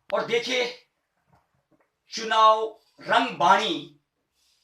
और देखिए, चुनाव रंगबाणी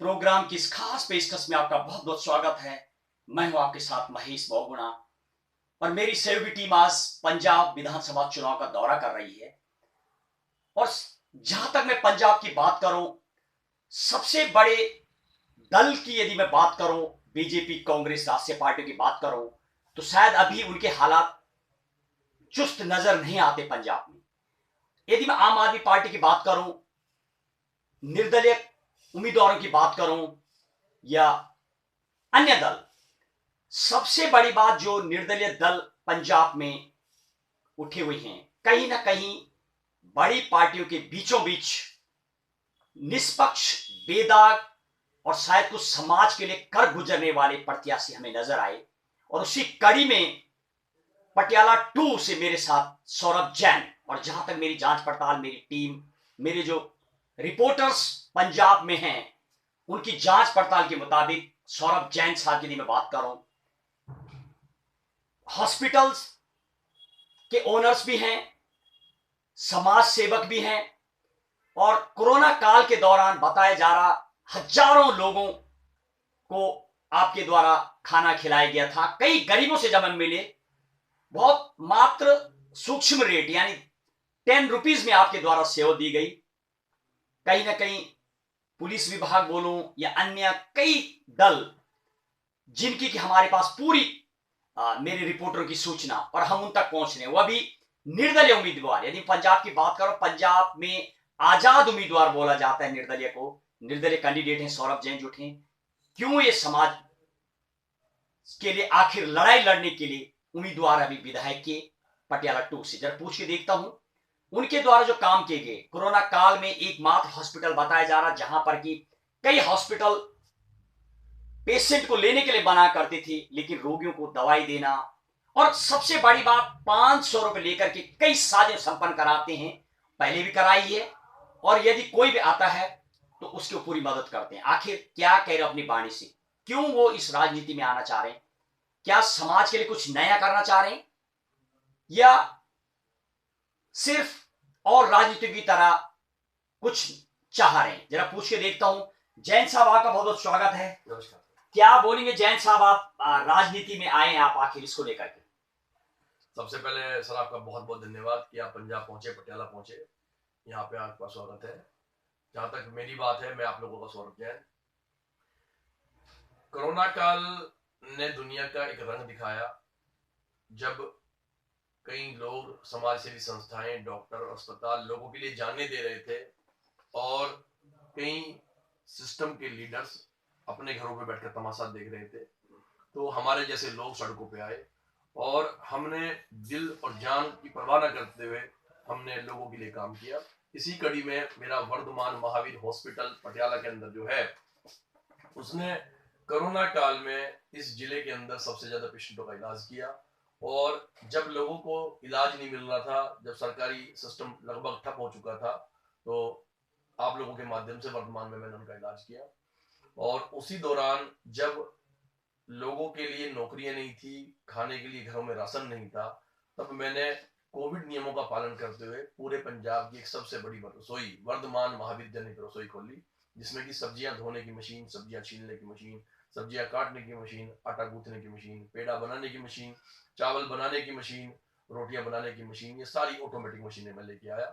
प्रोग्राम की इस खास पेशकश में आपका बहुत बहुत स्वागत है। मैं हूं आपके साथ महेश बहुगुणा और मेरी सहयोगी टीम आज पंजाब विधानसभा चुनाव का दौरा कर रही है। और जहां तक मैं पंजाब की बात करूं, सबसे बड़े दल की यदि मैं बात करूं, बीजेपी कांग्रेस राष्ट्रीय पार्टी की बात करूं, तो शायद अभी उनके हालात चुस्त नजर नहीं आते पंजाब में। यदि मैं आम आदमी पार्टी की बात करूं, निर्दलीय उम्मीदवारों की बात करूं या अन्य दल, सबसे बड़ी बात जो निर्दलीय दल पंजाब में उठे हुए हैं, कहीं ना कहीं बड़ी पार्टियों के बीचों बीच निष्पक्ष, बेदाग और शायद कुछ समाज के लिए कर गुजरने वाले प्रत्याशी हमें नजर आए। और उसी कड़ी में पटियाला 2 से मेरे साथ सौरभ जैन, और जहां तक मेरी जांच पड़ताल, मेरी टीम, मेरे जो रिपोर्टर्स पंजाब में हैं, उनकी जांच पड़ताल के मुताबिक सौरभ जैन साहब की यदि मैं बात करूं, हॉस्पिटल्स के ओनर्स भी हैं, समाज सेवक भी हैं, और कोरोना काल के दौरान बताया जा रहा हजारों लोगों को आपके द्वारा खाना खिलाया गया था। कई गरीबों से जब हम मिले, बहुत मात्र सूक्ष्म रेट यानी 10 रुपीज में आपके द्वारा सेवा दी गई। कहीं ना कहीं पुलिस विभाग बोलूं या अन्य कई दल, जिनकी कि हमारे पास पूरी मेरे रिपोर्टर की सूचना और हम उन तक पहुंच रहे हैं, वह भी निर्दलीय उम्मीदवार। यदि पंजाब की बात करो, पंजाब में आजाद उम्मीदवार बोला जाता है निर्दलीय को। निर्दलीय कैंडिडेट हैं सौरभ जैन जो थे। क्यों ये समाज के लिए आखिर लड़ाई लड़ने के लिए उम्मीदवार अभी विधायक के पटियाला 2 से जरा पूछ के देखता हूं। उनके द्वारा जो काम किए गए, कोरोना काल में एकमात्र हॉस्पिटल बताया जा रहा जहां पर कि कई हॉस्पिटल पेशेंट को लेने के लिए बना करती थी, लेकिन रोगियों को दवाई देना, और सबसे बड़ी बात 500 रुपए लेकर के कई साधन संपन्न कराते हैं। पहले भी कराई है, और यदि कोई भी आता है तो उसकी पूरी मदद करते हैं। आखिर क्या कह रहे हो अपनी वाणी से? क्यों वो इस राजनीति में आना चाह रहे हैं? क्या समाज के लिए कुछ नया करना चाह रहे हैं, या सिर्फ और राजनीति की तरह कुछ चाह रहे हैं? जरा पूछ के देखता हूं। जैन साहब, आपका बहुत बहुत स्वागत है। नमस्कार। क्या बोलेंगे जैन साहब, आप राजनीति में आए हैं, आप आखिर इसको लेकर के? सबसे पहले सर आपका बहुत बहुत धन्यवाद कि आप पंजाब पहुंचे, पटियाला पहुंचे। यहाँ पे आपका स्वागत है। जहां तक मेरी बात है, मैं आप लोगों का सौरभ जैन। कोरोना काल ने दुनिया का एक रंग दिखाया, जब कई लोग, समाज सेवी संस्थाएं, डॉक्टर, अस्पताल लोगों के लिए जाने दे रहे थे, और कई सिस्टम के लीडर्स अपने घरों पे बैठकर तमाशा देख रहे थे। तो हमारे जैसे लोग सड़कों पे आए, और हमने दिल और जान की परवाह न करते हुए हमने लोगों के लिए काम किया। इसी कड़ी में मेरा वर्धमान महावीर हॉस्पिटल पटियाला के अंदर जो है, उसने कोरोना काल में इस जिले के अंदर सबसे ज्यादा पेशेंटों का इलाज किया। और जब लोगों को इलाज नहीं मिल रहा था, जब सरकारी सिस्टम लगभग ठप हो चुका था, तो आप लोगों के माध्यम से वर्तमान में मैंने उनका इलाज किया। और उसी दौरान जब लोगों के लिए नौकरियां नहीं थी, खाने के लिए घरों में राशन नहीं था, तब मैंने कोविड नियमों का पालन करते हुए पूरे पंजाब की एक सबसे बड़ी रसोई, वर्धमान महावीर जनित रसोई खोली, जिसमें कि सब्जियां धोने की मशीन, सब्जियां छीलने की मशीन, सब्जियां काटने की मशीन, आटा गूंथने की मशीन, पेड़ा बनाने की मशीन, चावल बनाने की मशीन, रोटियां बनाने की मशीन, ये सारी ऑटोमेटिक मशीनें मैं लेके आया।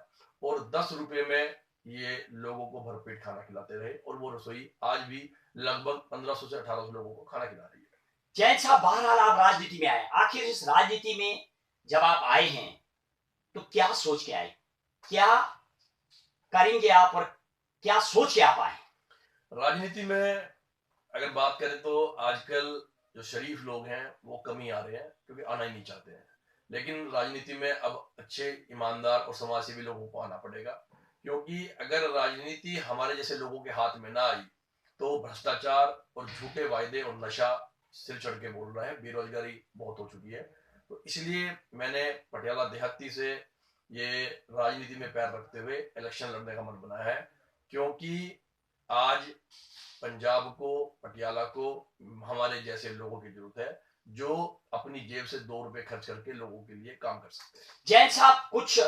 और 10 रुपए में ये लोगों को भरपेट खाना खिलाते रहे, और वो रसोई आज भी लगभग 1500 से 1800 लोगों को खाना खिला रही है। जैन साहब, बहरहाल आप राजनीति में आए, आखिर इस राजनीति में जब आप आए हैं तो क्या सोच के आए? क्या करेंगे आप, और क्या सोच के आप आए? राजनीति में अगर बात करें तो आजकल जो शरीफ लोग हैं वो कमी आ रहे हैं, क्योंकि आना ही नहीं चाहते हैं। लेकिन राजनीति में अब अच्छे, ईमानदार और समाजसेवी लोगों को आना पड़ेगा, क्योंकि अगर राजनीति हमारे जैसे लोगों के हाथ में ना आई तो भ्रष्टाचार और झूठे वायदे और नशा सिर चढ़ के बोल रहा है, बेरोजगारी बहुत हो चुकी है। तो इसलिए मैंने पटियाला देहाती से ये राजनीति में पैर रखते हुए इलेक्शन लड़ने का मन बनाया है, क्योंकि आज पंजाब को, पटियाला को हमारे जैसे लोगों की जरूरत है, जो अपनी जेब से 2 रुपए खर्च करके लोगों के लिए काम कर सकते हैं। जैन साहब, कुछ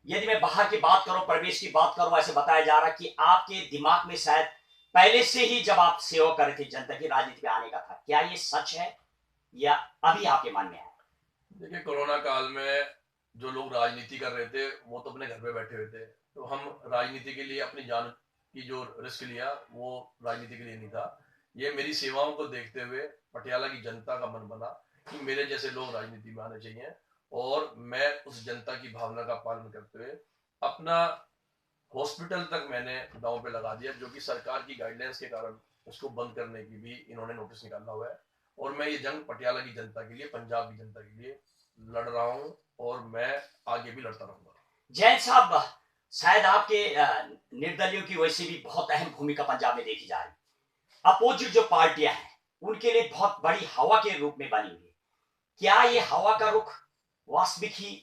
यदि मैं बाहर की बात करूं, प्रवेश की बात करूं, ऐसे बताया जा रहा है कि आपके दिमाग में शायद पहले से ही जब आप सेवा कर रहे थे जनता की राजनीति में आने का था। क्या ये सच है या अभी आपके मन में है? देखिए, कोरोना काल में जो लोग राजनीति कर रहे थे वो तो अपने घर पे बैठे हुए थे, तो हम राजनीति के लिए अपनी जान की जो रिस्क लिया वो राजनीति के लिए नहीं था। ये मेरी सेवाओं को देखते हुए पटियाला की जनता का मन बना कि मेरे जैसे लोग राजनीति में आने चाहिए, और मैं उस जनता की भावना का पालन करते हुए अपना हॉस्पिटल तक मैंने दांव पे लगा दिया, जो कि सरकार की गाइडलाइंस के कारण उसको बंद करने की भी इन्होंने नोटिस निकाला हुआ है। और मैं ये जंग पटियाला की जनता के लिए, पंजाब की जनता के लिए लड़ रहा हूँ, और मैं आगे भी लड़ता रहूंगा। जैन साहब, शायद आपके निर्दलियों की वैसे भी बहुत अहम भूमिका पंजाब में देखी जा रही है। अपोजिट जो पार्टियां हैं उनके लिए बहुत बड़ी हवा के रूप में बनी हुई है। क्या ये हवा का रुख वास्तविक ही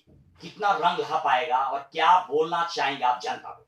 कितना रंग ला पाएगा और क्या बोलना चाहेंगे आप जनता को?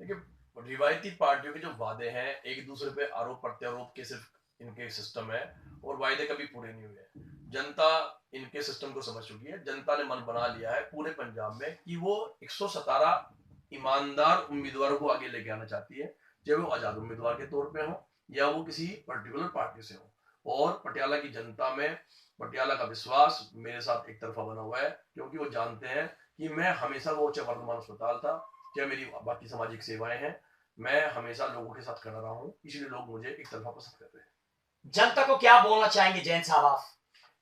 देखिए, रिवायती पार्टियों के जो वादे हैं, एक दूसरे पे आरोप प्रत्यारोप के सिर्फ इनके सिस्टम है, और वायदे कभी पूरे नहीं हुए। जनता इनके सिस्टम को समझ चुकी है। जनता ने मन बना लिया है पूरे पंजाब में कि वो 117 ईमानदार उम्मीदवारों को आगे लेके आना चाहती है, चाहे वो आजाद उम्मीदवार के तौर पे हो या वो किसी पर्टिकुलर पार्टी से हो। और पटियाला की जनता में पटियाला का विश्वास मेरे साथ एक तरफा बना हुआ है, क्योंकि वो जानते हैं कि मैं हमेशा, वो चाहे वर्धमान अस्पताल था, चाहे मेरी बाकी सामाजिक सेवाएं हैं, मैं हमेशा लोगों के साथ खड़ा रहा हूं, इसलिए लोग मुझे एक तरफा पसंद करते हैं। जनता को क्या बोलना चाहेंगे जैन साहब आप?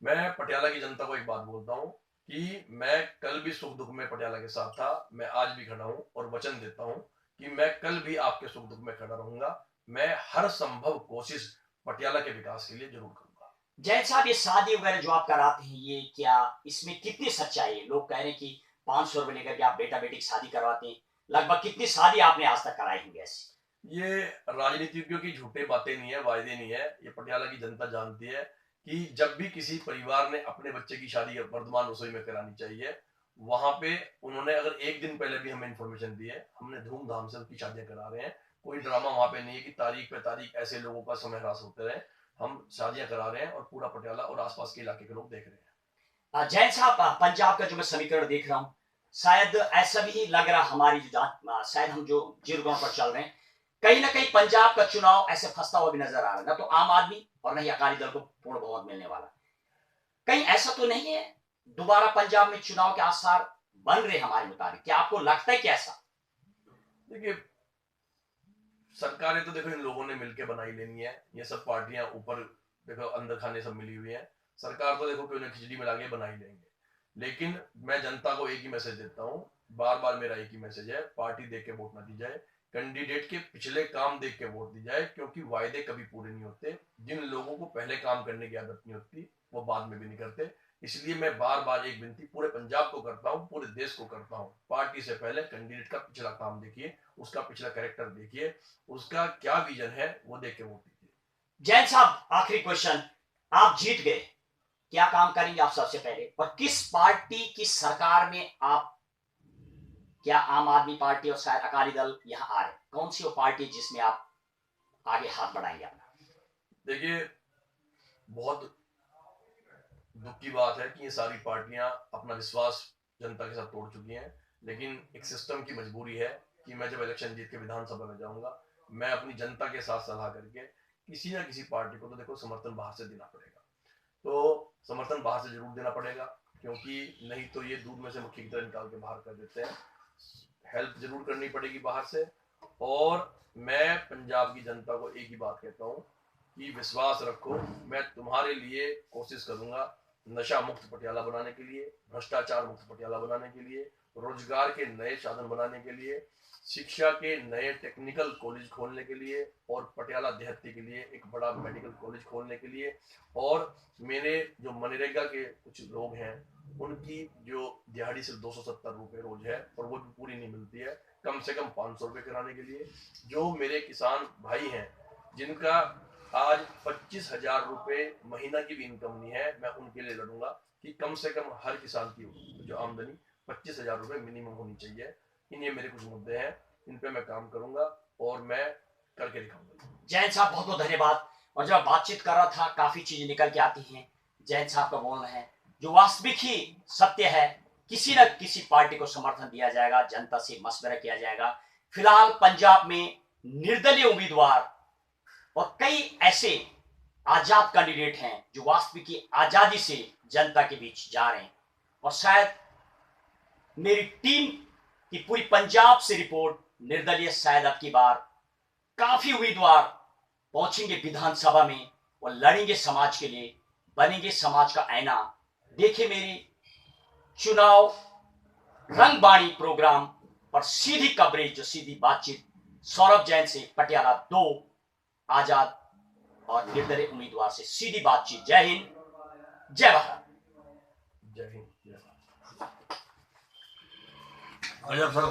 मैं पटियाला की जनता को एक बात बोलता हूं कि मैं कल भी सुख दुख में पटियाला के साथ था, मैं आज भी खड़ा हूं, और वचन देता हूं कि मैं कल भी आपके सुख दुख में खड़ा रहूंगा। मैं हर संभव कोशिश पटियाला के विकास के लिए जरूर करूंगा। जैन साहब, ये शादी वगैरह जो आप कराते हैं, ये क्या इसमें कितनी सच्चाई है? लोग कह रहे हैं कि 500 रुपए लेकर के आप बेटा बेटी की शादी करवाते हैं। लगभग कितनी शादी आपने आज तक कराई होंगी ऐसी? ये राजनीतिज्ञों की झूठे बातें नहीं है, वायदे नहीं है। ये पटियाला की जनता जानती है कि जब भी किसी परिवार ने अपने बच्चे की शादी वर्धमान रसोई में करानी चाहिए, वहां पे उन्होंने अगर एक दिन पहले भी हमें इन्फॉर्मेशन दी है, हमने धूमधाम से उनकी शादियां करा रहे हैं। कोई ड्रामा वहां पे नहीं है कि तारीख पे तारीख ऐसे लोगों का समय ह्रास होते रहे। हम शादियां करा रहे हैं, और पूरा पटियाला और आसपास के इलाके के लोग देख रहे हैं। जैन साहब, पंजाब का जो मैं समीकरण देख रहा हूँ, शायद ऐसा भी लग रहा हमारी जो शायद हम जो जिरगों पर चल रहे हैं, कहीं ना कहीं पंजाब का चुनाव ऐसे फंसता हुआ भी नजर आ रहा है। ना तो आम आदमी और न ही अकाली दल को पूर्ण बहुमत मिलने वाला। कहीं ऐसा तो नहीं है दोबारा पंजाब में चुनाव के आसार बन रहे हमारे मुताबिक? क्या आपको लगता है कि ऐसा? देखिए, सरकारें तो देखो इन लोगों ने मिलकर बनाई लेनी है। ये सब पार्टियां ऊपर देखो अंदर खाने सब मिली हुई है। सरकार तो देखो कि उन्हें खिचड़ी मिला के बना ही लेंगे। लेकिन मैं जनता को एक ही मैसेज देता हूँ, बार बार मेरा एक ही मैसेज है, पार्टी देख के वोट ना दी जाए, कैंडिडेट के पिछले काम देख के वोट दी जाए, क्योंकि वायदे कभी पूरे नहीं होते। जिन लोगों को पहले काम करने की आदत नहीं होती, वो बाद में भी नहीं करते। इसलिए मैं बार बार एक विनती पूरे पंजाब को करता हूँ, पूरे देश को करता हूँ, पार्टी से पहले कैंडिडेट का पिछला काम देखिए, उसका पिछला कैरेक्टर देखिए, उसका क्या विजन है, वो देख के वोट दीजिए। जैन साहब, आखिरी क्वेश्चन, आप जीत गए, क्या काम करेंगे आप सबसे पहले? और किस पार्टी की सरकार में आप, क्या आम आदमी पार्टी और शायद अकाली दल यहां आ रहे, कौन सी वो पार्टी जिसमें आप आगे हाथ बढ़ाएंगे अपना? देखिए, बहुत दुख की बात है कि ये सारी पार्टियां अपना विश्वास जनता के साथ तोड़ चुकी हैं। लेकिन एक सिस्टम की मजबूरी है कि मैं जब इलेक्शन जीत के विधानसभा में जाऊंगा, मैं अपनी जनता के साथ सलाह करके किसी ना किसी पार्टी को तो देखो समर्थन बाहर से देना पड़ेगा। तो समर्थन बाहर से जरूर देना पड़ेगा, क्योंकि नहीं तो ये दूध में से मक्खी की तरह निकाल के बाहर कर देते हैं। हेल्प जरूर करनी पड़ेगी बाहर से। और मैं पंजाब की जनता को एक ही बात कहता हूँ कि विश्वास रखो, मैं तुम्हारे लिए कोशिश करूंगा नशा मुक्त पटियाला बनाने के लिए, भ्रष्टाचार मुक्त पटियाला बनाने के लिए, रोजगार के नए साधन बनाने के लिए, शिक्षा के नए टेक्निकल कॉलेज खोलने के लिए, और पटियाला देहाती के लिए एक बड़ा मेडिकल कॉलेज खोलने के लिए। और मेरे जो मनरेगा के कुछ लोग हैं, उनकी जो दिहाड़ी सिर्फ 270 रुपये रोज है, और वो भी पूरी नहीं मिलती है, कम से कम 500 रुपये कराने के लिए। जो मेरे किसान भाई हैं जिनका आज 25,000 रुपये महीना की भी इनकम नहीं है, मैं उनके लिए लड़ूंगा कि कम से कम हर किसान की जो आमदनी 25,000 रुपये मिनिमम होनी चाहिए। ये मेरे कुछ मुद्दे हैं, इन पे मैं काम करूंगा और मैं करके दिखाऊंगा। जैन साहब, बहुत बहुत धन्यवाद। और जब बातचीत कर रहा था, काफी चीजें निकल के आती हैं जैन साहब का बोलना है, जो वास्तविक ही सत्य है किसी न किसी पार्टी को समर्थन दिया जाएगा, जनता से मशवरा किया जाएगा। फिलहाल पंजाब में निर्दलीय उम्मीदवार और कई ऐसे आजाद कैंडिडेट हैं जो वास्तविक की आजादी से जनता के बीच जा रहे हैं। और शायद मेरी टीम की पूरी पंजाब से रिपोर्ट, निर्दलीय शायद अब की बार काफी उम्मीदवार पहुंचेंगे विधानसभा में और लड़ेंगे समाज के लिए, बनेंगे समाज का आईना। देखिए मेरी चुनाव रंगबाणी प्रोग्राम पर सीधी कवरेज, जो सीधी बातचीत सौरभ जैन से, पटियाला 2 आजाद और निर्दलीय उम्मीदवार से सीधी बातचीत। जय हिंद, जय भारत। जय हिंद, जय भारत। सर